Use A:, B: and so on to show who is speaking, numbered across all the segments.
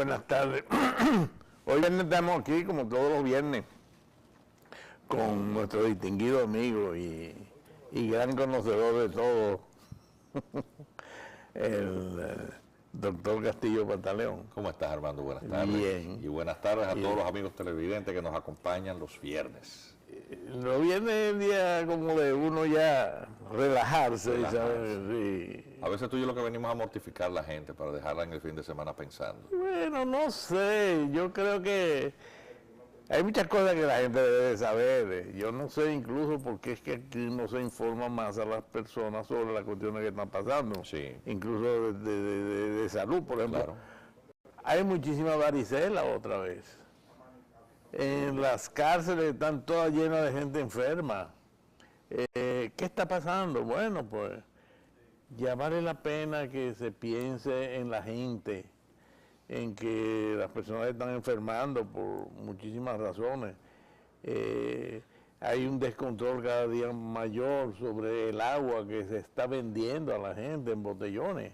A: buenas tardes. Hoy viernes estamos aquí, como todos los viernes, con nuestro distinguido amigo y gran conocedor de todo, el doctor Castillo Pantaleón.
B: ¿Cómo estás, Armando? Buenas tardes.
A: Bien.
B: Y buenas tardes a todos los amigos televidentes que nos acompañan los viernes.
A: Los viernes es el día como de uno ya relajarse. ¿Sabes? Sí.
B: A veces tú y yo lo que venimos a mortificar a la gente para dejarla en el fin de semana pensando.
A: Bueno, no sé, yo creo que hay muchas cosas que la gente debe saber. Yo no sé incluso por qué es que aquí no se informa más a las personas sobre las cuestiones que están pasando.
B: Sí.
A: Incluso de salud, por ejemplo.
B: Claro.
A: Hay muchísima varicela otra vez. En las cárceles están todas llenas de gente enferma. ¿Qué está pasando? Bueno, pues ya vale la pena que se piense en la gente, en que las personas están enfermando por muchísimas razones. Hay un descontrol cada día mayor sobre el agua que se está vendiendo a la gente en botellones.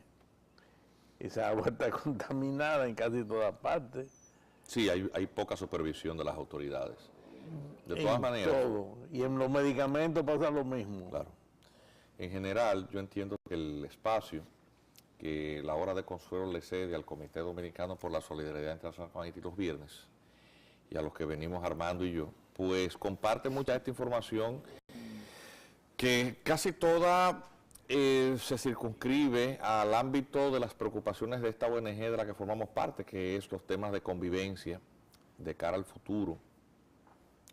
A: Esa agua está contaminada en casi todas partes.
B: Sí, hay poca supervisión de las autoridades. De todas maneras.
A: Todo. Y en los medicamentos pasa lo mismo.
B: Claro. En general, yo entiendo que el espacio que la Hora de Consuelo le cede al Comité Dominicano por la Solidaridad Internacional con Haití los viernes, y a los que venimos Armando y yo, pues comparte mucha de esta información que casi toda se circunscribe al ámbito de las preocupaciones de esta ONG de la que formamos parte, que es los temas de convivencia de cara al futuro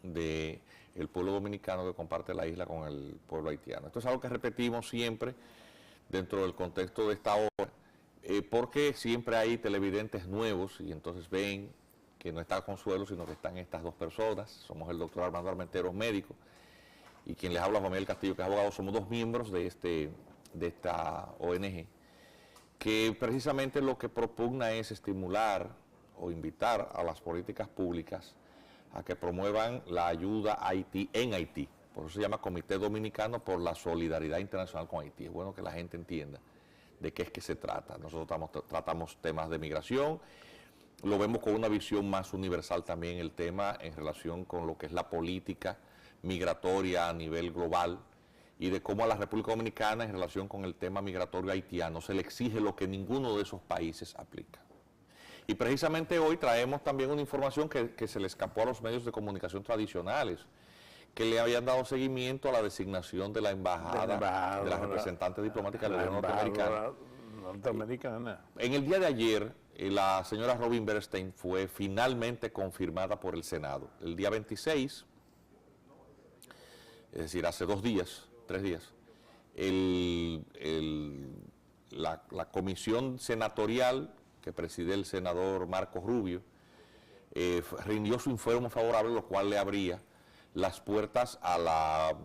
B: del pueblo dominicano que comparte la isla con el pueblo haitiano. Esto es algo que repetimos siempre dentro del contexto de esta hora, porque siempre hay televidentes nuevos y entonces ven que no está Consuelo, sino que están estas dos personas. Somos el doctor Armando Armenteros, médico, y quien les habla, Juan Miguel Castillo, que es abogado. Somos dos miembros de esta ONG, que precisamente lo que propugna es estimular o invitar a las políticas públicas a que promuevan la ayuda a Haití en Haití. Por eso se llama Comité Dominicano por la Solidaridad Internacional con Haití. Es bueno que la gente entienda de qué es que se trata. Nosotros tratamos temas de migración, lo vemos con una visión más universal también el tema en relación con lo que es la política migratoria a nivel global y de cómo a la República Dominicana en relación con el tema migratorio haitiano se le exige lo que ninguno de esos países aplica. Y precisamente hoy traemos también una información que se le escapó a los medios de comunicación tradicionales, que le habían dado seguimiento a la designación de la embajada, de la representante diplomática del gobierno norteamericana. En el día de ayer, la señora Robin Bernstein fue finalmente confirmada por el Senado. El día 26, es decir, hace 3 días, la comisión senatorial que preside el senador Marco Rubio rindió su informe favorable, lo cual le abría las puertas a la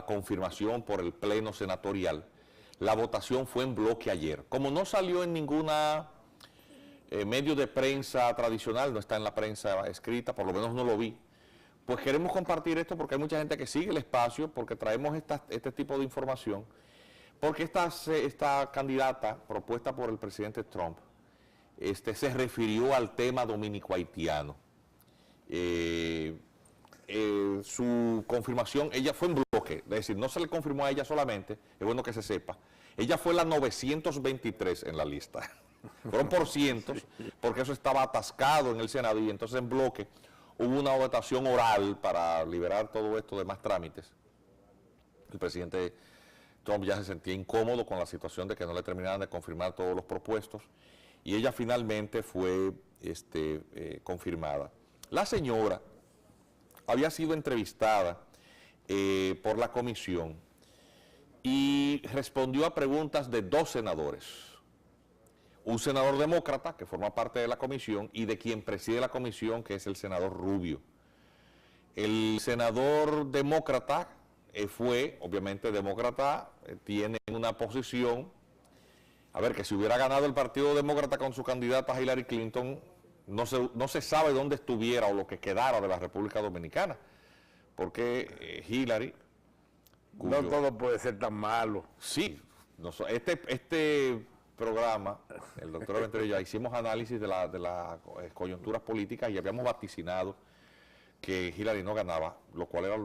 B: confirmación por el pleno senatorial. La votación fue en bloque ayer. Como no salió en ninguna medio de prensa tradicional, no está en la prensa escrita, por lo menos no lo vi, pues queremos compartir esto porque hay mucha gente que sigue el espacio, porque traemos este tipo de información, porque esta candidata propuesta por el presidente Trump se refirió al tema dominico-haitiano. Su confirmación, ella fue en bloque, es decir, no se le confirmó a ella solamente, es bueno que se sepa, ella fue la 923 en la lista, fueron por cientos, porque eso estaba atascado en el Senado y entonces en bloque hubo una votación oral para liberar todo esto de más trámites. El presidente Trump ya se sentía incómodo con la situación de que no le terminaran de confirmar todos los propuestos y ella finalmente fue confirmada. La señora había sido entrevistada por la comisión y respondió a preguntas de 2 senadores. Un senador demócrata que forma parte de la comisión y de quien preside la comisión, que es el senador Rubio. El senador demócrata obviamente demócrata, tiene una posición, a ver, que si hubiera ganado el Partido Demócrata con su candidata Hillary Clinton, no se sabe dónde estuviera o lo que quedara de la República Dominicana, porque Hillary...
A: No todo puede ser tan malo.
B: Sí, este programa, el doctor Aventura y yo hicimos análisis de las coyunturas políticas y habíamos vaticinado que Hillary no ganaba, lo cual era,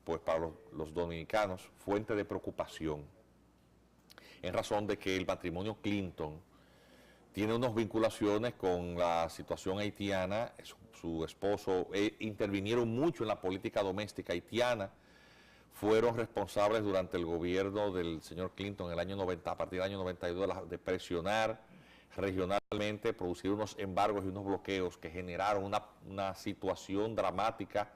B: pues, para los dominicanos fuente de preocupación, en razón de que el matrimonio Clinton tiene unas vinculaciones con la situación haitiana. Su esposo intervinieron mucho en la política doméstica haitiana, fueron responsables durante el gobierno del señor Clinton en el año 90, a partir del año 92, de presionar regionalmente, producir unos embargos y unos bloqueos que generaron una situación dramática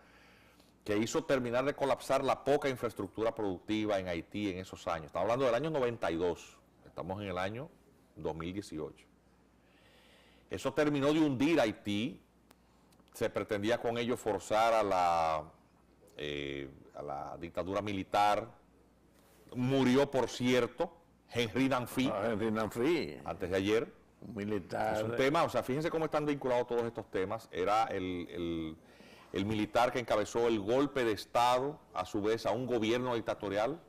B: que hizo terminar de colapsar la poca infraestructura productiva en Haití en esos años. Estamos hablando del año 92, estamos en el año 2018. Eso terminó de hundir a Haití. Se pretendía con ello forzar a la dictadura militar. Murió, por cierto, Henry Dunphy, antes de ayer.
A: Un militar.
B: Es un tema, o sea, fíjense cómo están vinculados todos estos temas. Era el militar que encabezó el golpe de Estado, a su vez, a un gobierno dictatorial.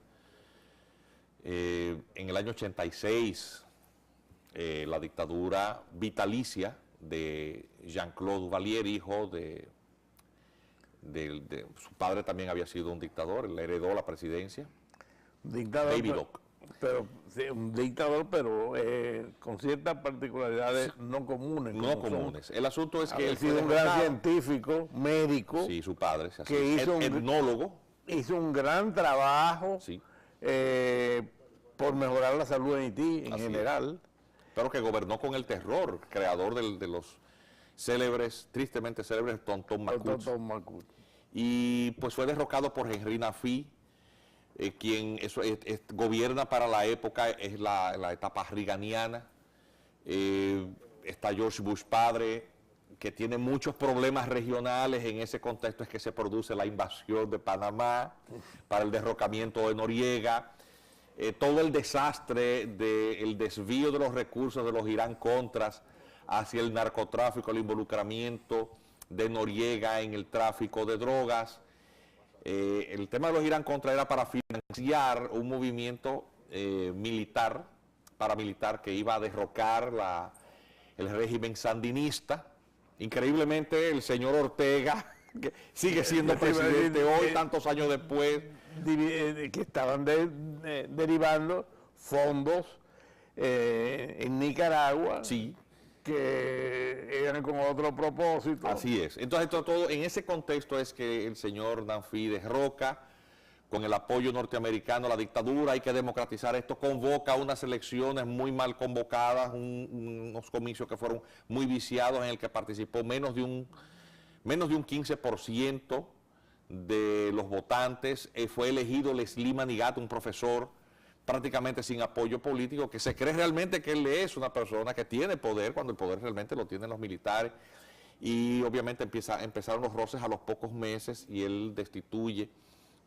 B: En el año 86, la dictadura vitalicia de Jean-Claude Duvalier, hijo de su padre también había sido un dictador, él heredó la presidencia.
A: Dictador,
B: Baby Doc.
A: Pero sí, un dictador, pero con ciertas particularidades no comunes.
B: No comunes. El asunto es que
A: él fue un gran científico, médico.
B: Sí, su padre,
A: que hizo
B: etnólogo.
A: Hizo un gran trabajo,
B: sí,
A: por mejorar la salud en Haití en general.
B: Pero que gobernó con el terror, creador de los célebres, tristemente célebres, Tonton Macoute. Y pues fue derrocado por Henry Dunphy, quien gobierna para la época, es la etapa reaganiana. Está George Bush padre, que tiene muchos problemas regionales. En ese contexto es que se produce la invasión de Panamá para el derrocamiento de Noriega. Todo el desastre del desvío de los recursos de los Irán-Contras hacia el narcotráfico, el involucramiento de Noriega en el tráfico de drogas. El tema de los Irán-Contras era para financiar un movimiento paramilitar que iba a derrocar el régimen sandinista. Increíblemente, el señor Ortega, que sigue siendo presidente hoy, tantos años después,
A: que estaban derivando fondos en Nicaragua,
B: sí,
A: que eran con otro propósito.
B: Así es. Entonces, todo en ese contexto es que el señor Dunphy derroca, con el apoyo norteamericano, la dictadura. Hay que democratizar esto, convoca unas elecciones muy mal convocadas, unos comicios que fueron muy viciados, en el que participó menos de un 15% de los votantes. Fue elegido Leslie Manigat, un profesor prácticamente sin apoyo político, que se cree realmente que él es una persona que tiene poder, cuando el poder realmente lo tienen los militares. Y obviamente empezaron los roces a los pocos meses, y él destituye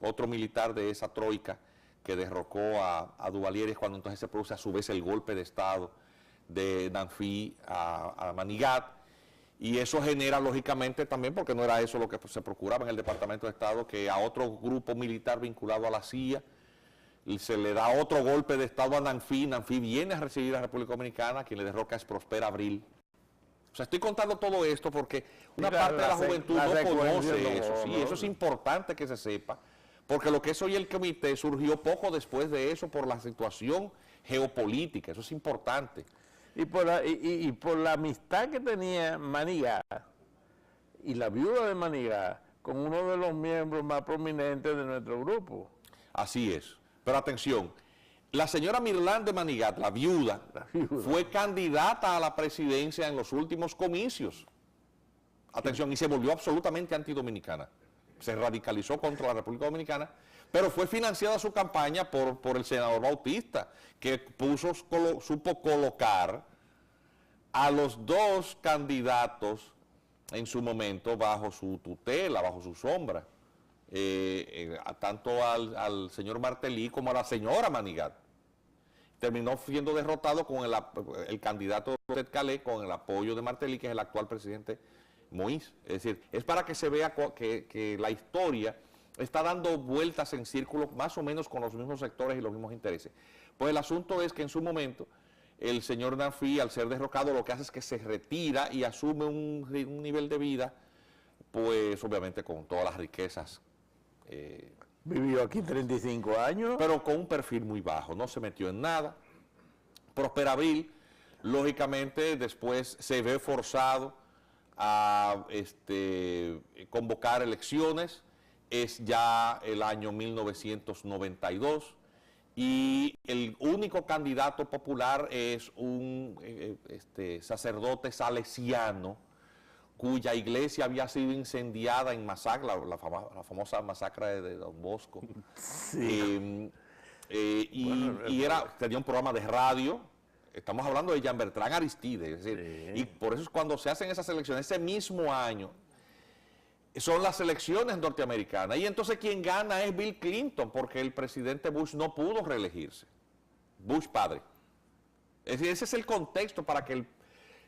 B: otro militar de esa troika que derrocó a Duvalier. Es cuando entonces se produce a su vez el golpe de Estado de Dunphy a Manigat. Y eso genera, lógicamente, también, porque no era eso lo que se procuraba en el Departamento de Estado, que a otro grupo militar vinculado a la CIA se le da otro golpe de Estado a Dunphy. Dunphy viene a recibir a la República Dominicana, quien le derroca es Prosper Abril. O sea, estoy contando todo esto porque una parte de la juventud no conoce eso. Sí, eso es importante que se sepa, porque lo que es hoy el comité surgió poco después de eso por la situación geopolítica. Eso es importante.
A: Y por la amistad que tenía Manigat y la viuda de Manigat con uno de los miembros más prominentes de nuestro grupo.
B: Así es. Pero atención, la señora Mirlán de Manigat, la viuda, fue candidata a la presidencia en los últimos comicios. Atención, y se volvió absolutamente antidominicana. Se radicalizó contra la República Dominicana, pero fue financiada su campaña por el senador Bautista, que supo colocar a los dos candidatos en su momento bajo su tutela, bajo su sombra, tanto al señor Martelly como a la señora Manigat. Terminó siendo derrotado con el candidato Ted Calais, con el apoyo de Martelly, que es el actual presidente Moïse. Es decir, es para que se vea que la historia está dando vueltas en círculos más o menos con los mismos sectores y los mismos intereses. Pues el asunto es que en su momento el señor Nafi, al ser derrocado, lo que hace es que se retira y asume un nivel de vida, pues obviamente con todas las riquezas.
A: Vivió aquí 35 años.
B: Pero con un perfil muy bajo, no se metió en nada. Próspero Abril, lógicamente, después se ve forzado a convocar elecciones. Es ya el año 1992 y el único candidato popular es un sacerdote salesiano cuya iglesia había sido incendiada en masacre, la famosa masacre de Don Bosco.
A: Sí.
B: Tenía un programa de radio, estamos hablando de Jean Bertrand Aristide, es decir, y por eso es cuando se hacen esas elecciones, ese mismo año, son las elecciones norteamericanas, y entonces quien gana es Bill Clinton, porque el presidente Bush no pudo reelegirse, Bush padre. Es decir, ese es el contexto para que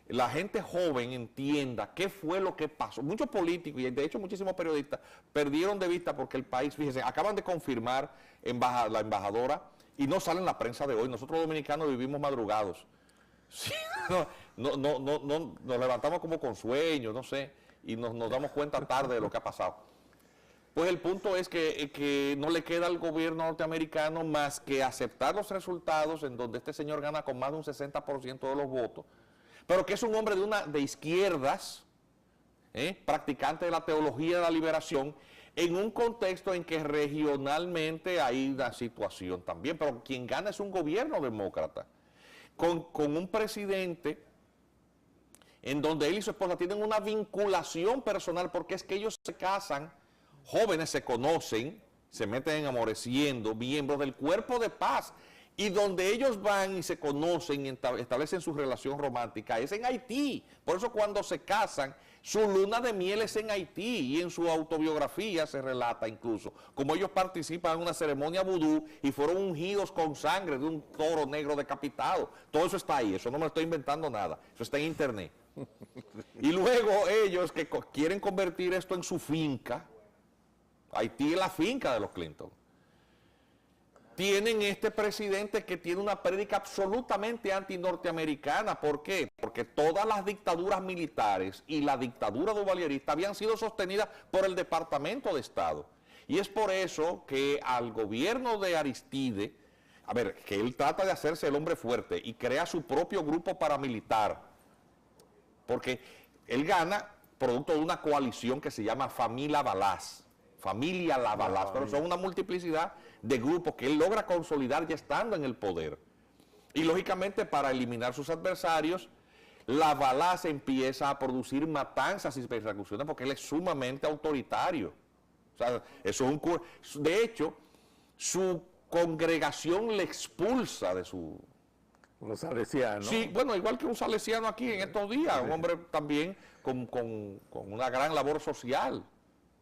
B: la gente joven entienda qué fue lo que pasó. Muchos políticos y de hecho muchísimos periodistas perdieron de vista porque el país, fíjense, acaban de confirmar la embajadora y no sale en la prensa de hoy. Nosotros los dominicanos vivimos madrugados. Sí, nos levantamos como con sueño, no sé, y nos damos cuenta tarde de lo que ha pasado. Pues el punto es que no le queda al gobierno norteamericano más que aceptar los resultados en donde este señor gana con más de un 60% de los votos, pero que es un hombre de izquierdas, practicante de la teología de la liberación, en un contexto en que regionalmente hay una situación también, pero quien gana es un gobierno demócrata, con un presidente en donde él y su esposa tienen una vinculación personal, porque es que ellos se casan, jóvenes se conocen, se meten amoreciendo, miembros del Cuerpo de Paz, y donde ellos van y se conocen y establecen su relación romántica es en Haití. Por eso cuando se casan, su luna de miel es en Haití, y en su autobiografía se relata incluso como ellos participan en una ceremonia vudú y fueron ungidos con sangre de un toro negro decapitado. Todo eso está ahí, eso no me lo estoy inventando nada, eso está en internet. Y luego ellos que quieren convertir esto en su finca, Haití es la finca de los Clinton, tienen este presidente que tiene una prédica absolutamente antinorteamericana. ¿Por qué? Porque todas las dictaduras militares y la dictadura duvalierista habían sido sostenidas por el Departamento de Estado. Y es por eso que al gobierno de Aristide, que él trata de hacerse el hombre fuerte y crea su propio grupo paramilitar, porque él gana producto de una coalición que se llama Familia Balaz, pero son una multiplicidad de grupos que él logra consolidar ya estando en el poder. Y lógicamente para eliminar sus adversarios, la Balaz empieza a producir matanzas y persecuciones porque él es sumamente autoritario. O sea, eso es de hecho, su congregación le expulsa de su...
A: Los salesianos.
B: Sí, bueno, igual que un salesiano aquí en estos días, un hombre también con una gran labor social.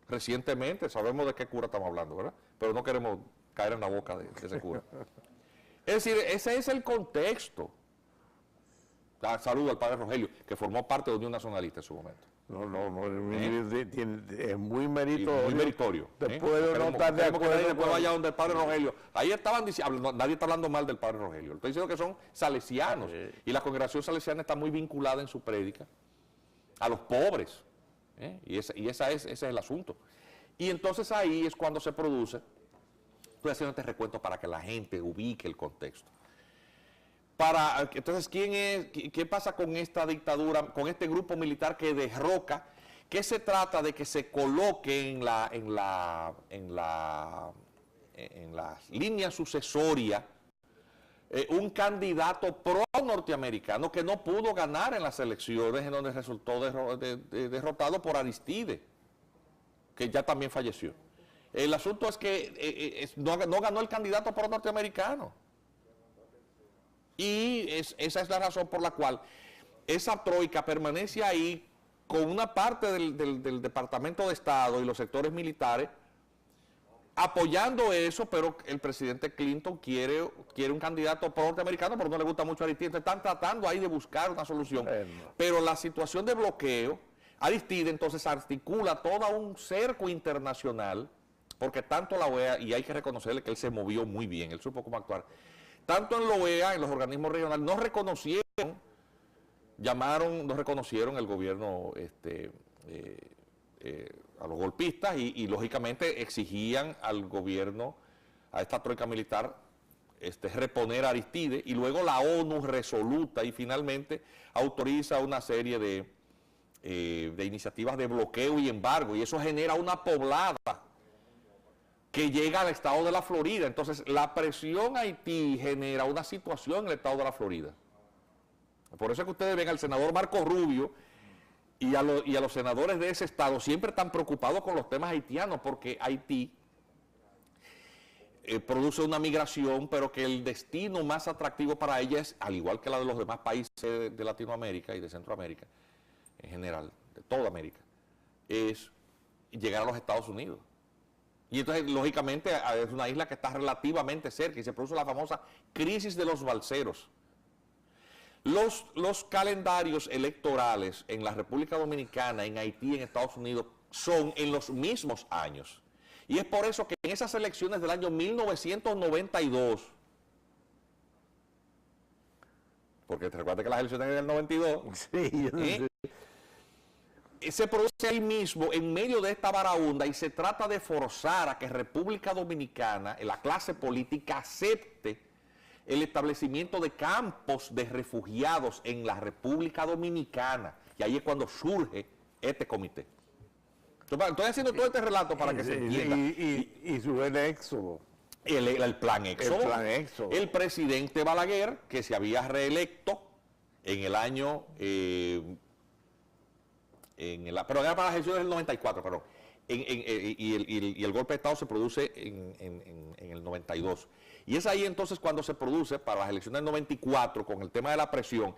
B: Recientemente, sabemos de qué cura estamos hablando, ¿verdad? Pero no queremos caer en la boca de ese cura. Es decir, ese es el contexto. Saludo al padre Rogelio, que formó parte de Unión Nacionalista en su momento.
A: Es muy meritorio.
B: Muy meritorio.
A: Te puedo notar de acuerdo.
B: Que después vaya donde el padre Rogelio. Ahí estaban diciendo, nadie está hablando mal del padre Rogelio. Estoy diciendo que son salesianos. Y la congregación salesiana está muy vinculada en su prédica a los pobres. Y ese es el asunto. Y entonces ahí es cuando se produce, estoy haciendo este recuento para que la gente ubique el contexto. Entonces, ¿qué pasa con esta dictadura, con este grupo militar que derroca? ¿Qué se trata de que se coloque en la línea sucesoria un candidato pro-norteamericano que no pudo ganar en las elecciones, en donde resultó derrotado por Aristide, que ya también falleció? El asunto es que no ganó el candidato pro-norteamericano. Y esa es la razón por la cual esa troika permanece ahí con una parte del Departamento de Estado y los sectores militares apoyando eso, pero el presidente Clinton quiere un candidato pro-norteamericano, pero no le gusta mucho a Aristide. Entonces están tratando ahí de buscar una solución. Pero la situación de bloqueo, Aristide entonces articula todo un cerco internacional, porque tanto la OEA, y hay que reconocerle que él se movió muy bien, él supo cómo actuar, tanto en la OEA, en los organismos regionales, no reconocieron el gobierno a los golpistas y lógicamente exigían al gobierno, a esta troika militar, reponer a Aristide, y luego la ONU resoluta y finalmente autoriza una serie de iniciativas de bloqueo y embargo, y eso genera una poblada que llega al estado de la Florida. Entonces la presión a Haití genera una situación en el estado de la Florida. Por eso es que ustedes ven al senador Marco Rubio y a los senadores de ese estado siempre están preocupados con los temas haitianos, porque Haití produce una migración, pero que el destino más atractivo para ella es, al igual que la de los demás países de Latinoamérica y de Centroamérica, en general, de toda América, es llegar a los Estados Unidos. Y entonces, lógicamente, es una isla que está relativamente cerca y se produce la famosa crisis de los balseros. Los calendarios electorales en la República Dominicana, en Haití, en Estados Unidos, son en los mismos años. Y es por eso que en esas elecciones del año 1992, porque te recuerdas que las elecciones del 92, sí, se produce ahí mismo, en medio de esta varaunda, y se trata de forzar a que República Dominicana, la clase política, acepte el establecimiento de campos de refugiados en la República Dominicana. Y ahí es cuando surge este comité. Estoy haciendo todo este relato para que se entienda.
A: Y surge el éxodo.
B: El plan éxodo.
A: El plan éxodo.
B: El presidente Balaguer, que se había reelecto en el año... pero era para las elecciones del 94, perdón. Y el golpe de Estado se produce en el 92. Y es ahí entonces cuando se produce, para las elecciones del 94, con el tema de la presión,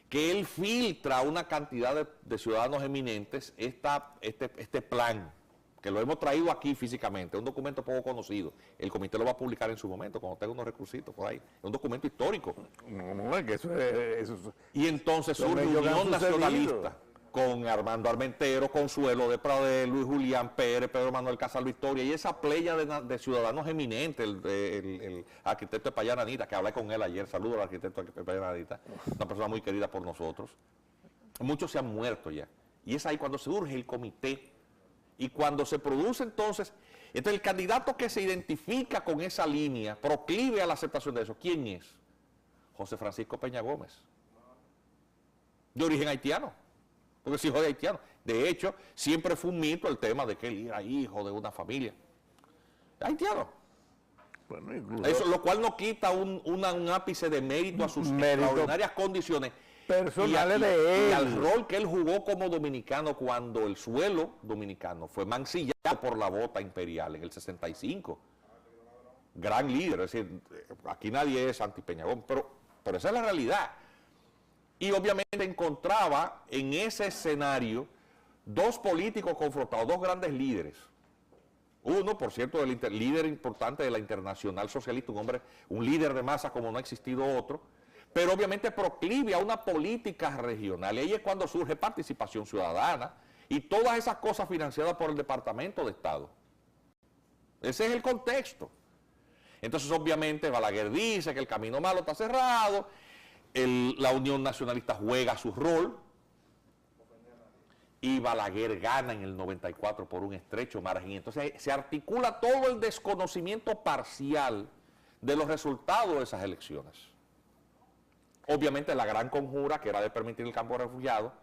B: que él filtra una cantidad de ciudadanos eminentes este plan, que lo hemos traído aquí físicamente, un documento poco conocido. El comité lo va a publicar en su momento, cuando tenga unos recursitos por ahí. Es un documento histórico.
A: No, es que eso es...
B: Y entonces surge Unión Nacionalista, con Armando Armentero, Consuelo de Pradel, Luis Julián Pérez, Pedro Manuel Casal Victoria, y esa playa de ciudadanos eminentes, el arquitecto de Payananita, que hablé con él ayer, saludo al arquitecto de Payananita, una persona muy querida por nosotros. Muchos se han muerto ya, y es ahí cuando surge el comité, y cuando se produce entonces el candidato que se identifica con esa línea, proclive a la aceptación de eso, ¿quién es? José Francisco Peña Gómez, de origen haitiano. Porque es hijo de haitiano. De hecho, siempre fue un mito el tema de que él era hijo de una familia haitiano. Bueno, incluso, eso, lo cual no quita un ápice de mérito a sus extraordinarias condiciones
A: personales de él.
B: Y al rol que él jugó como dominicano cuando el suelo dominicano fue mancillado por la bota imperial en el 65. Gran líder, es decir, aquí nadie es anti-Peñagón, pero esa es la realidad. Y obviamente encontraba en ese escenario dos políticos confrontados, dos grandes líderes. Uno, por cierto, el líder importante de la Internacional Socialista, un líder de masa como no ha existido otro, pero obviamente proclive a una política regional. Y ahí es cuando surge Participación Ciudadana y todas esas cosas financiadas por el Departamento de Estado. Ese es el contexto. Entonces, obviamente, Balaguer dice que el camino malo está cerrado. La Unión Nacionalista juega su rol y Balaguer gana en el 94 por un estrecho margen. Entonces se articula todo el desconocimiento parcial de los resultados de esas elecciones. Obviamente la gran conjura, que era de permitir el campo de refugiados,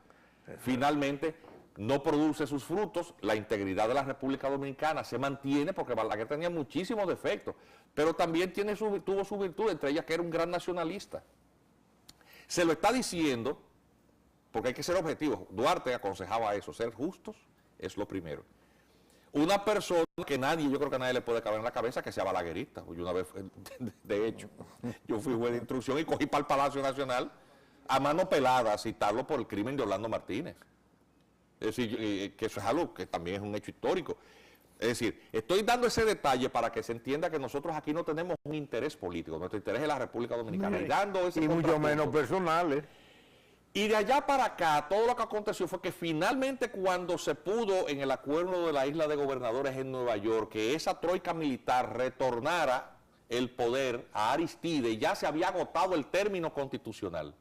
B: finalmente no produce sus frutos. La integridad de la República Dominicana se mantiene porque Balaguer tenía muchísimos defectos, pero también tuvo su virtud, entre ellas que era un gran nacionalista. Se lo está diciendo, porque hay que ser objetivos. Duarte aconsejaba eso, ser justos es lo primero. Una persona que yo creo que a nadie le puede caber en la cabeza que sea balaguerista. Yo una vez, de hecho, yo fui juez de instrucción y cogí para el Palacio Nacional a mano pelada a citarlo por el crimen de Orlando Martínez. Es decir, que eso es algo que también es un hecho histórico. Es decir, estoy dando ese detalle para que se entienda que nosotros aquí no tenemos un interés político, nuestro interés es la República Dominicana. Y
A: mucho menos personales.
B: Y de allá para acá, todo lo que aconteció fue que finalmente cuando se pudo en el acuerdo de la isla de gobernadores en Nueva York, que esa troika militar retornara el poder a Aristide, ya se había agotado el término constitucional.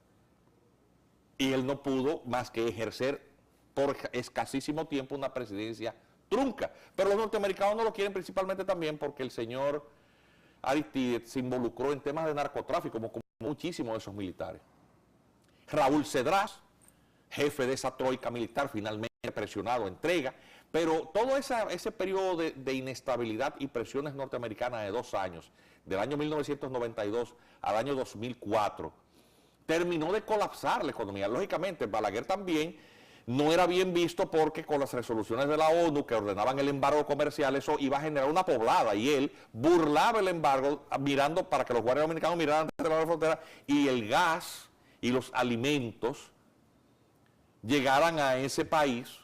B: Y él no pudo más que ejercer por escasísimo tiempo una presidencia trunca. Pero los norteamericanos no lo quieren principalmente también porque el señor Aristide se involucró en temas de narcotráfico, como muchísimos de esos militares. Raúl Cedrás, jefe de esa troika militar, finalmente presionado, entrega, pero todo ese periodo de inestabilidad y presiones norteamericanas de 2 años, del año 1992 al año 2004, terminó de colapsar la economía. Lógicamente, Balaguer también no era bien visto porque con las resoluciones de la ONU que ordenaban el embargo comercial, eso iba a generar una poblada, y él burlaba el embargo mirando para que los guardias dominicanos miraran de la frontera y el gas y los alimentos llegaran a ese país,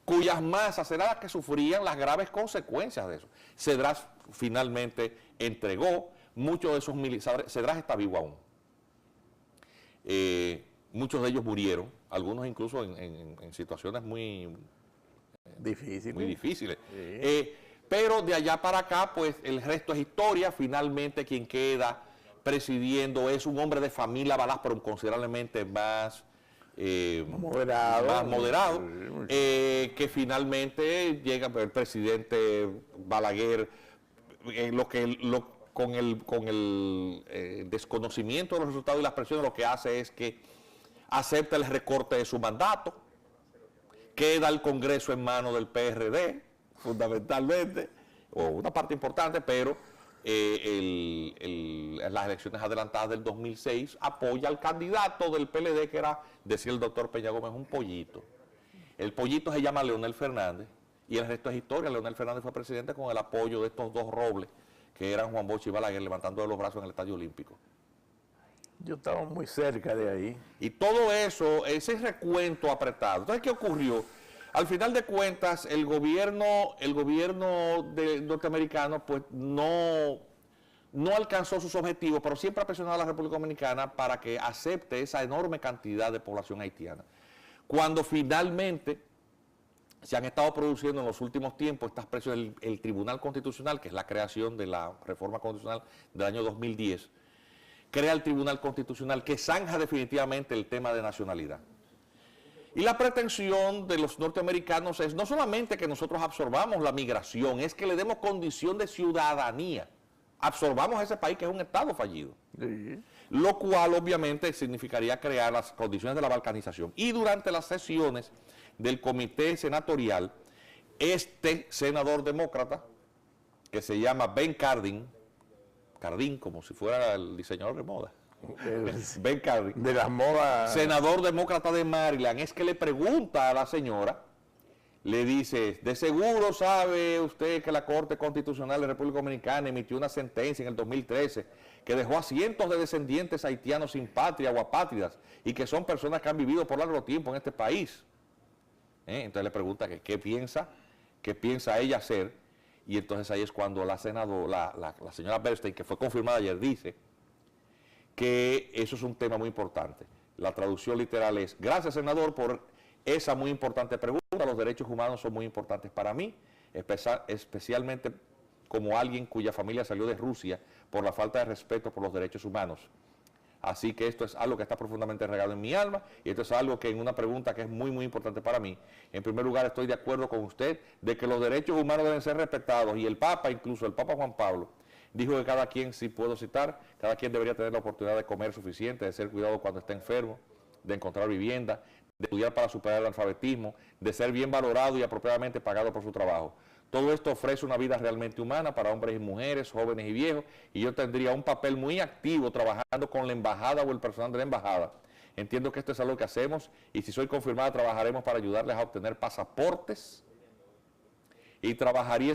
B: cuyas masas eran las que sufrían las graves consecuencias de eso. Cedrás finalmente entregó muchos de esos militares. Cedrás está vivo aún. Muchos de ellos murieron, algunos incluso en situaciones muy difíciles. Sí. Pero de allá para acá, pues el resto es historia. Finalmente quien queda presidiendo es un hombre de familia Balás, pero considerablemente más moderado, que finalmente llega el presidente Balaguer, con el desconocimiento de los resultados y las presiones, lo que hace es que acepta el recorte de su mandato, queda el Congreso en manos del PRD, fundamentalmente, o una parte importante, pero las elecciones adelantadas del 2006 apoya al candidato del PLD, que era, decía el doctor Peña Gómez, un pollito. El pollito se llama Leonel Fernández, y el resto es historia. Leonel Fernández fue presidente con el apoyo de estos dos robles, que eran Juan Bosch y Balaguer, levantando los brazos en el Estadio Olímpico.
A: Yo estaba muy cerca de ahí.
B: Y todo eso, ese recuento apretado. Entonces, ¿qué ocurrió? Al final de cuentas, el gobierno norteamericano pues no alcanzó sus objetivos, pero siempre ha presionado a la República Dominicana para que acepte esa enorme cantidad de población haitiana. Cuando finalmente se han estado produciendo en los últimos tiempos estas presiones, el Tribunal Constitucional, que es la creación de la reforma constitucional del año 2010, crea el Tribunal Constitucional que zanja definitivamente el tema de nacionalidad. Y la pretensión de los norteamericanos es no solamente que nosotros absorbamos la migración, es que le demos condición de ciudadanía. Absorbamos ese país que es un Estado fallido. Sí. Lo cual obviamente significaría crear las condiciones de la balcanización. Y durante las sesiones del comité senatorial, este senador demócrata, que se llama Ben Cardin como si fuera el diseñador de moda, Ben Cardin,
A: de las modas,
B: senador demócrata de Maryland, es que le pregunta a la señora, le dice: de seguro sabe usted que la Corte Constitucional de la República Dominicana emitió una sentencia en el 2013 que dejó a cientos de descendientes haitianos sin patria o apátridas, y que son personas que han vivido por largo tiempo en este país. Entonces le pregunta que qué piensa ella hacer, y entonces ahí es cuando la señora Bernstein, que fue confirmada ayer, dice que eso es un tema muy importante. La traducción literal es: gracias, senador, por esa muy importante pregunta. Los derechos humanos son muy importantes para mí, especialmente como alguien cuya familia salió de Rusia por la falta de respeto por los derechos humanos. Así que esto es algo que está profundamente regado en mi alma, y esto es algo que, en una pregunta que es muy, muy importante para mí, en primer lugar estoy de acuerdo con usted de que los derechos humanos deben ser respetados, y el Papa, incluso el Papa Juan Pablo, dijo que cada quien, si puedo citar, cada quien debería tener la oportunidad de comer suficiente, de ser cuidado cuando esté enfermo, de encontrar vivienda, de estudiar para superar el analfabetismo, de ser bien valorado y apropiadamente pagado por su trabajo. Todo esto ofrece una vida realmente humana para hombres y mujeres, jóvenes y viejos, y yo tendría un papel muy activo trabajando con la embajada o el personal de la embajada. Entiendo que esto es algo que hacemos, y si soy confirmada trabajaremos para ayudarles a obtener pasaportes, y trabajaría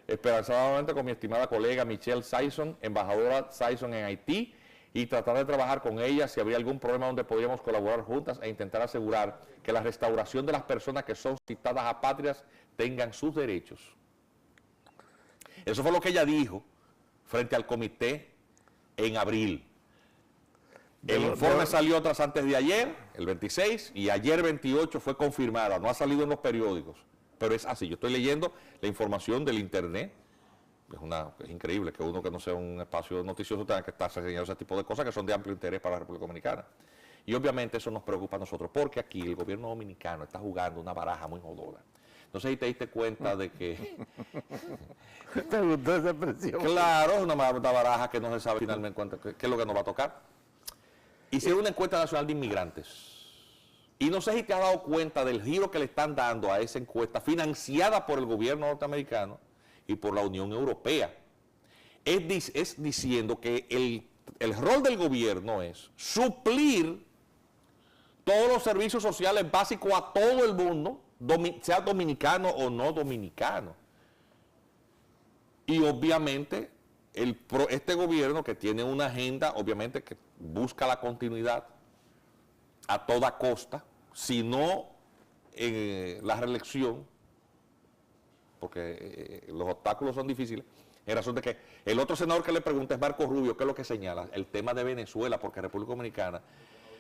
B: esperanzadamente con mi estimada colega Michelle Sison, embajadora Sison en Haití, y tratar de trabajar con ella si habría algún problema donde podríamos colaborar juntas e intentar asegurar que la restauración de las personas que son citadas apátridas tengan sus derechos. Eso fue lo que ella dijo frente al comité en abril. El informe salió tras antes de ayer, el 26, y ayer 28 fue confirmada. No ha salido en los periódicos, pero es así. Yo estoy leyendo la información del internet Es increíble que uno que no sea un espacio noticioso tenga que estar enseñando ese tipo de cosas que son de amplio interés para la República Dominicana. Y obviamente eso nos preocupa a nosotros, porque aquí el gobierno dominicano está jugando una baraja muy jodona. No sé si te diste cuenta de que...
A: ¿Te gustó esa expresión?
B: Claro, es una baraja que no se sabe finalmente qué es lo que nos va a tocar. Hicieron una encuesta nacional de inmigrantes. Y no sé si te has dado cuenta del giro que le están dando a esa encuesta, financiada por el gobierno norteamericano y por la Unión Europea. Es diciendo que el rol del gobierno es suplir todos los servicios sociales básicos a todo el mundo, sea dominicano o no dominicano. Y obviamente este gobierno, que tiene una agenda, obviamente, que busca la continuidad a toda costa, si no la reelección, porque los obstáculos son difíciles, en razón de que el otro senador que le pregunta es Marco Rubio, ¿qué es lo que señala? El tema de Venezuela, porque República Dominicana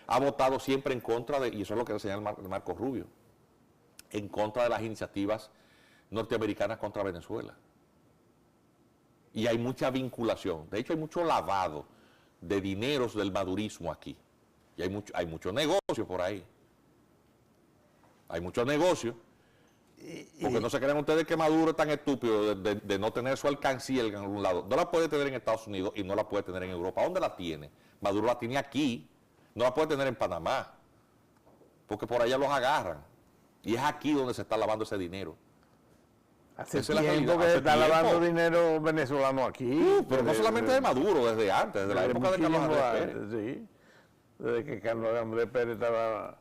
B: ha votado siempre en contra de, y eso es lo que señala Marco Rubio, en contra de las iniciativas norteamericanas contra Venezuela. Y hay mucha vinculación, de hecho hay mucho lavado de dineros del madurismo aquí, y hay mucho negocio por ahí. Hay mucho negocio. Porque no se crean ustedes que Maduro es tan estúpido de no tener su alcancía en algún lado. No la puede tener en Estados Unidos y no la puede tener en Europa. ¿Dónde la tiene? Maduro la tiene aquí. No la puede tener en Panamá. Porque por allá los agarran. Y es aquí donde se está lavando ese dinero.
A: Hace tiempo que está lavando dinero venezolano aquí.
B: Pero no solamente de Maduro, desde antes, desde la época de Carlos Andrés Pérez.
A: Sí, desde que Carlos Andrés Pérez estaba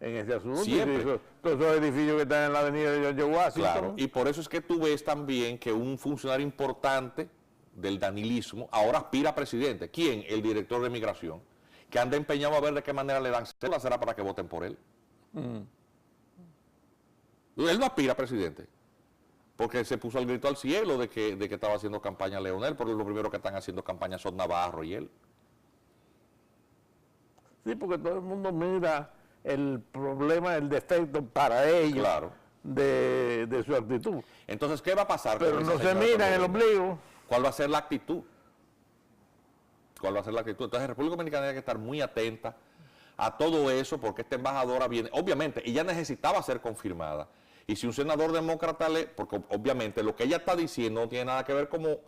A: en ese asunto.
B: Siempre.
A: Todos esos edificios que están en la avenida de George Washington.
B: Claro, y por eso es que tú ves también que un funcionario importante del danilismo ahora aspira a presidente. ¿Quién? El director de migración, que anda empeñado a ver de qué manera le dan cédula, será para que voten por él. Él no aspira a presidente, porque se puso el grito al cielo de que estaba haciendo campaña Leonel, porque lo primero que están haciendo campaña son Navarro y él.
A: Sí, porque todo el mundo mira el problema, el defecto para ellos,
B: claro,
A: de su actitud.
B: Entonces, ¿qué va a pasar?
A: Pero no se mira en el ombligo.
B: ¿Cuál va a ser la actitud? ¿Cuál va a ser la actitud? Entonces, la República Dominicana tiene que estar muy atenta a todo eso, porque esta embajadora viene, obviamente, ella necesitaba ser confirmada. Y si un senador demócrata porque obviamente lo que ella está diciendo no tiene nada que ver como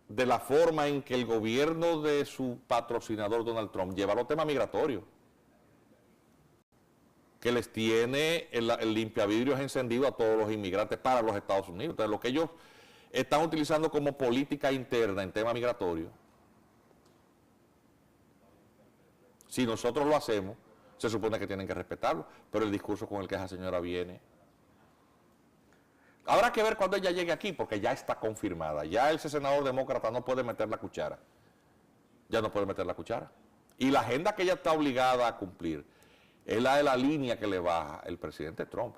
B: de la forma en que el gobierno de su patrocinador Donald Trump lleva los temas migratorios, que les tiene el limpiavidrios encendido a todos los inmigrantes para los Estados Unidos. Entonces, lo que ellos están utilizando como política interna en tema migratorio, si nosotros lo hacemos, se supone que tienen que respetarlo, pero el discurso con el que esa señora viene, habrá que ver cuando ella llegue aquí, porque ya está confirmada. Ya el senador demócrata no puede meter la cuchara. Ya no puede meter la cuchara. Y la agenda que ella está obligada a cumplir es la de la línea que le baja el presidente Trump.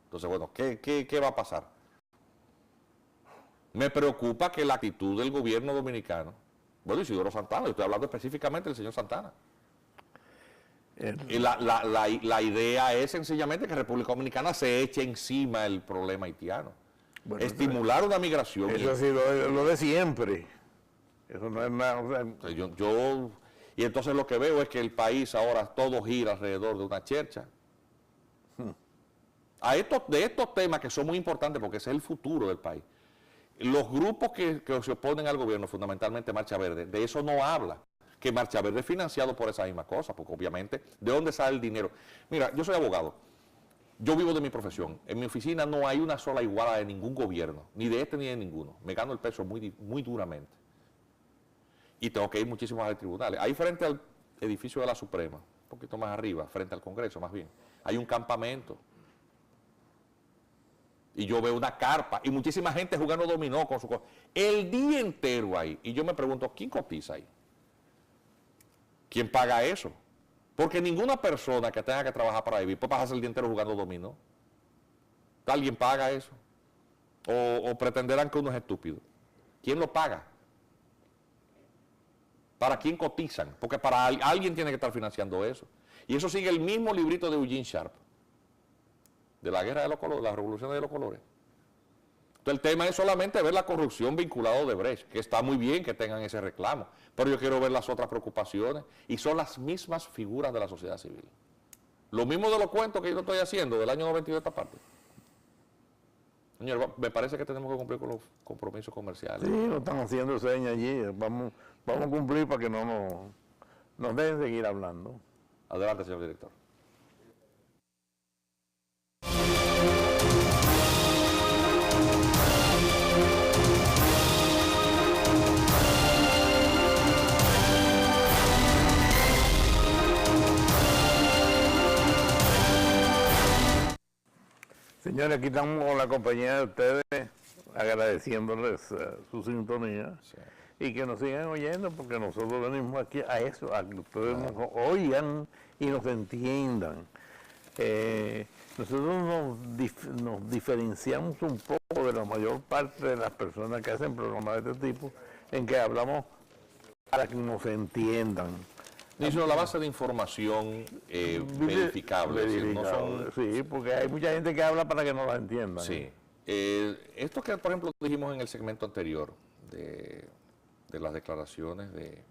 B: Entonces, bueno, ¿qué va a pasar? Me preocupa que la actitud del gobierno dominicano, bueno, Isidoro Santana, yo estoy hablando específicamente del señor Santana. Y la idea es sencillamente que República Dominicana se eche encima el problema haitiano. Bueno, estimular una migración.
A: Eso ha sido lo de siempre. Eso no es nada. O sea,
B: y entonces lo que veo es que el país ahora todo gira alrededor de una chercha. De estos temas que son muy importantes, porque ese es el futuro del país. Los grupos que se oponen al gobierno, fundamentalmente Marcha Verde, de eso no habla. Que Marcha Verde es financiado por esa misma cosa, porque obviamente, ¿de dónde sale el dinero? Mira, yo soy abogado, yo vivo de mi profesión, en mi oficina no hay una sola iguala de ningún gobierno, ni de este ni de ninguno, me gano el peso muy, muy duramente. Y tengo que ir muchísimo a los tribunales. Ahí frente al edificio de la Suprema, un poquito más arriba, frente al Congreso más bien, hay un campamento. Y yo veo una carpa y muchísima gente jugando dominó con su cosa. El día entero ahí. Y yo me pregunto, ¿quién cotiza ahí? ¿Quién paga eso? Porque ninguna persona que tenga que trabajar para vivir puede pasarse el día entero jugando dominó. ¿Alguien paga eso? ¿O pretenderán que uno es estúpido? ¿Quién lo paga? ¿Para quién cotizan? Porque para alguien tiene que estar financiando eso. Y eso sigue el mismo librito de Eugene Sharp, de la guerra de los colores, la revolución de los colores. Entonces el tema es solamente ver la corrupción vinculada a Odebrecht, que está muy bien que tengan ese reclamo, pero yo quiero ver las otras preocupaciones y son las mismas figuras de la sociedad civil. Lo mismo de los cuentos que yo estoy haciendo del año 92 de esta parte. Señor, me parece que tenemos que cumplir con los compromisos comerciales.
A: Sí, nos están haciendo señas allí. Vamos a cumplir para que no nos dejen seguir hablando.
B: Adelante, señor director.
A: Señores, aquí estamos con la compañía de ustedes, agradeciéndoles su sintonía y que nos sigan oyendo, porque nosotros venimos aquí a eso, a que ustedes nos oigan y nos entiendan. Nosotros nos diferenciamos un poco de la mayor parte de las personas que hacen programas de este tipo, en que hablamos para que nos entiendan.
B: Dice la base de información verificable. No son...
A: Sí, porque hay mucha gente que habla para que no la entiendan.
B: Sí. Esto que, por ejemplo, dijimos en el segmento anterior de las declaraciones de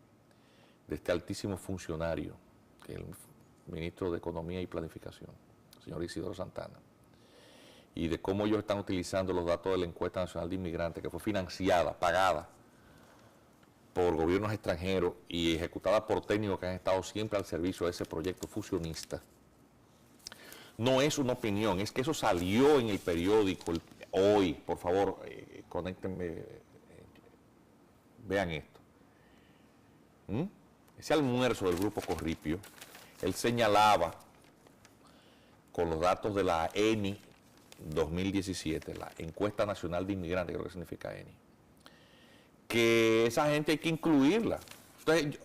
B: este altísimo funcionario, que es el ministro de Economía y Planificación, el señor Isidro Santana, y de cómo ellos están utilizando los datos de la encuesta nacional de inmigrantes, que fue financiada, pagada por gobiernos extranjeros y ejecutada por técnicos que han estado siempre al servicio de ese proyecto fusionista. No es una opinión, es que eso salió en el periódico hoy. Por favor, conéctenme, vean esto. Ese almuerzo del Grupo Corripio, él señalaba con los datos de la ENI 2017, la Encuesta Nacional de Inmigrantes, creo que significa ENI, que esa gente hay que incluirla. Entonces,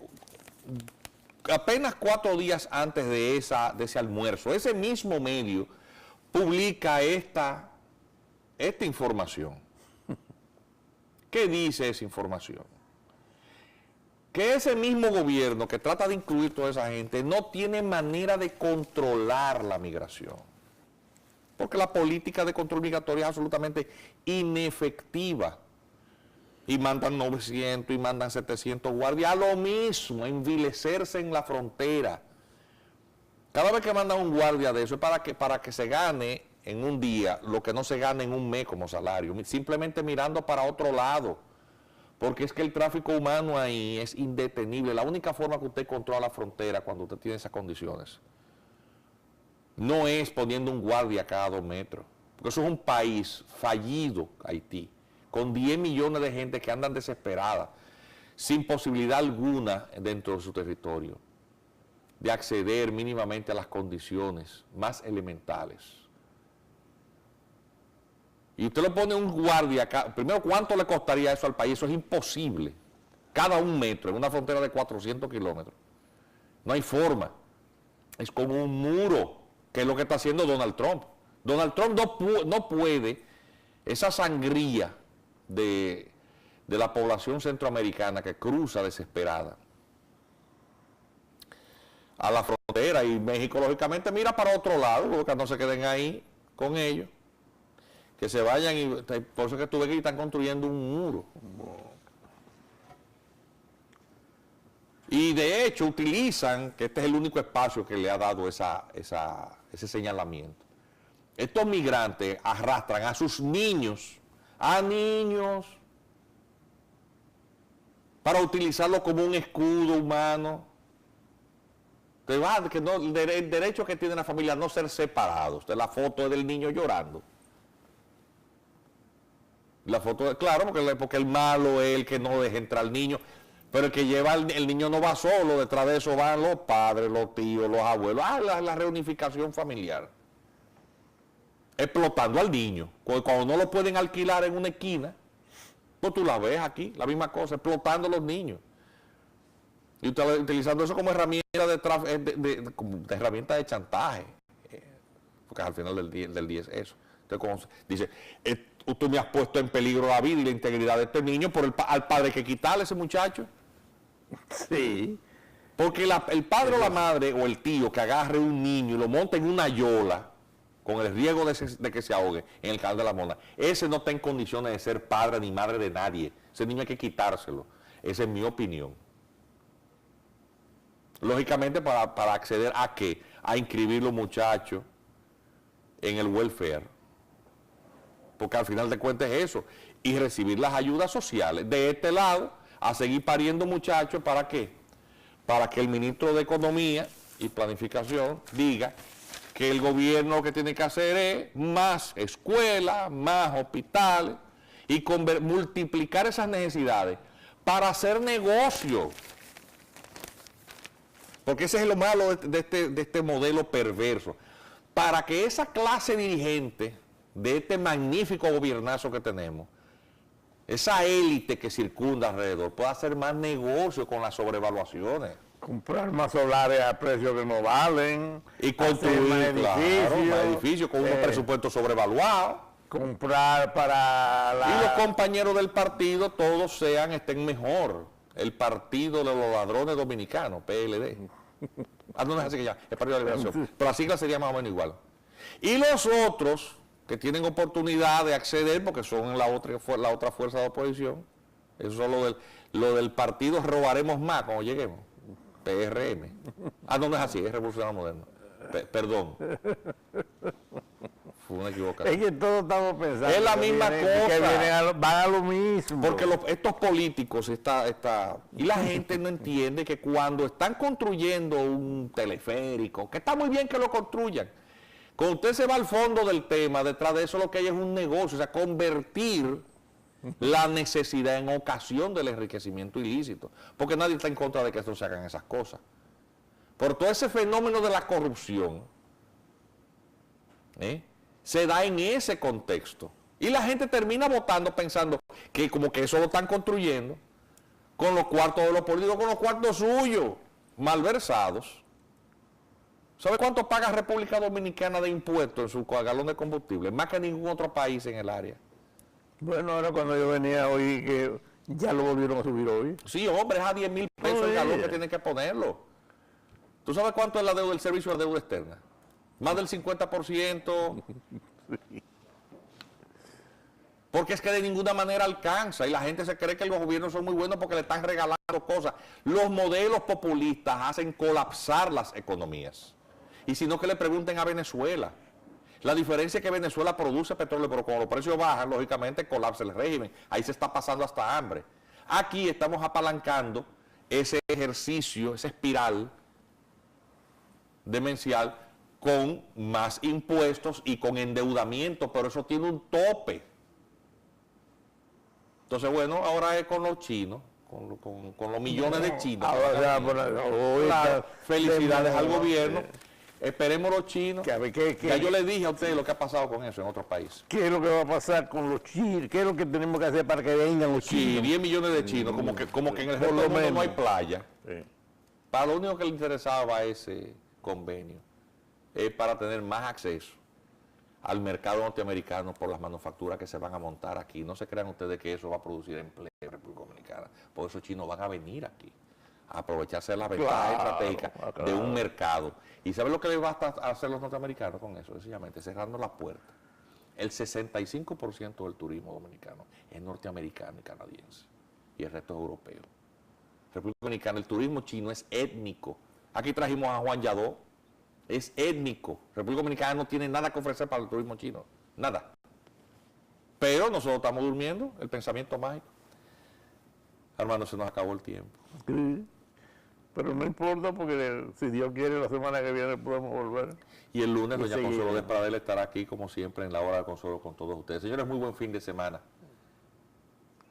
B: apenas 4 días antes de ese almuerzo, ese mismo medio publica esta información. ¿Qué dice esa información? Que ese mismo gobierno que trata de incluir toda esa gente no tiene manera de controlar la migración. Porque la política de control migratorio es absolutamente inefectiva. Y mandan 900 y mandan 700 guardias, a lo mismo, a envilecerse en la frontera. Cada vez que mandan un guardia de eso es para que se gane en un día lo que no se gana en un mes como salario, simplemente mirando para otro lado, porque es que el tráfico humano ahí es indetenible. La única forma que usted controla la frontera cuando usted tiene esas condiciones no es poniendo un guardia cada 2 metros, porque eso es un país fallido, Haití, con 10 millones de gente que andan desesperadas, sin posibilidad alguna dentro de su territorio, de acceder mínimamente a las condiciones más elementales. Y usted le pone un guardia acá, primero, ¿cuánto le costaría eso al país? Eso es imposible. Cada 1 metro, en una frontera de 400 kilómetros. No hay forma. Es como un muro, que es lo que está haciendo Donald Trump. Donald Trump no puede, esa sangría de la población centroamericana que cruza desesperada a la frontera, y México lógicamente mira para otro lado, porque no se queden ahí con ellos, que se vayan, y por eso es que tú ves que están construyendo un muro. Y de hecho utilizan que este es el único espacio que le ha dado ese señalamiento. Estos migrantes arrastran a sus niños, para utilizarlo como un escudo humano. Que no, el derecho que tiene la familia a no ser separados. La foto es del niño llorando. La foto, claro, porque el malo es el que no deja entrar al niño, pero el que lleva el niño no va solo, detrás de eso van los padres, los tíos, los abuelos, la reunificación familiar. Explotando al niño. Cuando no lo pueden alquilar en una esquina, pues tú la ves aquí, la misma cosa, explotando a los niños. Y utilizando eso como herramienta como herramienta de chantaje. Porque al final del día es eso. Entonces, como dice, tú me has puesto en peligro la vida y la integridad de este niño por al padre que quitarle a ese muchacho.
A: Sí.
B: Porque el padre o la madre o el tío que agarre un niño y lo monte en una yola con el riesgo de que se ahogue en el canal de la Mona, ese no está en condiciones de ser padre ni madre de nadie. Ese niño hay que quitárselo. Esa es mi opinión. Lógicamente, para acceder a qué? A inscribir los muchachos en el welfare. Porque al final de cuentas es eso. Y recibir las ayudas sociales. De este lado, a seguir pariendo muchachos, ¿para qué? Para que el ministro de Economía y Planificación diga que el gobierno lo que tiene que hacer es más escuelas, más hospitales y multiplicar esas necesidades para hacer negocio. Porque ese es lo malo de este modelo perverso. Para que esa clase dirigente de este magnífico gobiernazo que tenemos, esa élite que circunda alrededor, pueda hacer más negocio con las sobrevaluaciones.
A: Comprar más solares a precios que no valen.
B: Y construir más edificios con unos presupuestos sobrevaluados.
A: Comprar para
B: Y los compañeros del partido todos estén mejor. El Partido de los Ladrones Dominicanos, PLD. No es así que ya, el Partido de la Liberación. Pero la sigla sería más o menos igual. Y los otros que tienen oportunidad de acceder, porque son la otra fuerza de oposición, eso es lo del partido Robaremos Más cuando lleguemos. PRM. No es así, es Revolucionario Moderno. Perdón. Fue una equivocación.
A: Es que todos estamos pensando.
B: Es la misma cosa.
A: Van a lo mismo.
B: Porque estos políticos y la gente no entiende que cuando están construyendo un teleférico, que está muy bien que lo construyan, cuando usted se va al fondo del tema, detrás de eso lo que hay es un negocio, o sea, convertir la necesidad en ocasión del enriquecimiento ilícito, porque nadie está en contra de que esto se hagan esas cosas. Por todo ese fenómeno de la corrupción, se da en ese contexto. Y la gente termina votando pensando que como que eso lo están construyendo con los cuartos de los políticos, con los cuartos suyos, malversados. ¿Sabe cuánto paga República Dominicana de impuestos en su galón de combustible? Más que ningún otro país en el área.
A: Bueno, ahora cuando yo venía hoy, que ya lo volvieron a subir hoy.
B: Sí, hombre, es a 10,000 pesos el galón que tienen que ponerlo. ¿Tú sabes cuánto es la deuda del servicio de deuda externa? Más del 50%. Porque es que de ninguna manera alcanza y la gente se cree que los gobiernos son muy buenos porque le están regalando cosas. Los modelos populistas hacen colapsar las economías. Y si no, que le pregunten a Venezuela. La diferencia es que Venezuela produce petróleo, pero cuando los precios bajan, lógicamente colapsa el régimen. Ahí se está pasando hasta hambre. Aquí estamos apalancando ese ejercicio, esa espiral demencial con más impuestos y con endeudamiento, pero eso tiene un tope. Entonces, bueno, ahora es con los chinos, con los millones de chinos. Claro, felicidades al gobierno. Esperemos los chinos. Ya yo les dije a ustedes lo que ha pasado con eso en otros países.
A: ¿Qué es lo que va a pasar con los chinos? ¿Qué es lo que tenemos que hacer para que vengan los chinos?
B: Sí, 10 millones de chinos, como que en el resto del mundo no hay playa. Sí. Para lo único que le interesaba ese convenio es para tener más acceso al mercado norteamericano por las manufacturas que se van a montar aquí. No se crean ustedes que eso va a producir empleo en República Dominicana. Por eso esos chinos van a venir aquí a aprovecharse de las ventajas estratégicas de un mercado. ¿Y saben lo que les basta a hacer los norteamericanos con eso? Sencillamente cerrando las puertas. El 65% del turismo dominicano es norteamericano y canadiense. Y el resto es europeo. República Dominicana, el turismo chino es étnico. Aquí trajimos a Juan Yadó. Es étnico. República Dominicana no tiene nada que ofrecer para el turismo chino. Nada. Pero nosotros estamos durmiendo el pensamiento mágico. Hermano, se nos acabó el tiempo.
A: Sí. Pero no importa porque si Dios quiere la semana que viene podemos volver.
B: Y el lunes doña Consuelo Despradel estará aquí como siempre en la hora de consuelo con todos ustedes. Señores, muy buen fin de semana.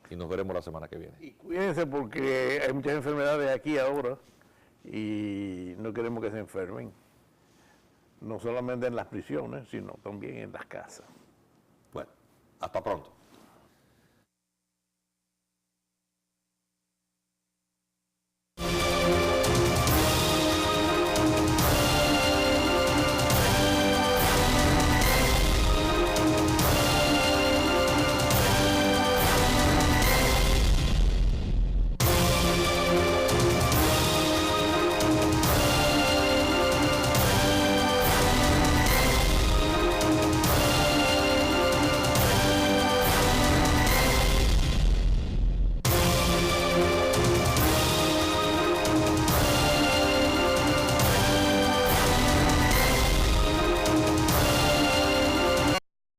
B: Y nos veremos la semana que viene.
A: Y cuídense porque hay muchas enfermedades aquí ahora y no queremos que se enfermen. No solamente en las prisiones, sino también en las casas.
B: Bueno, hasta pronto.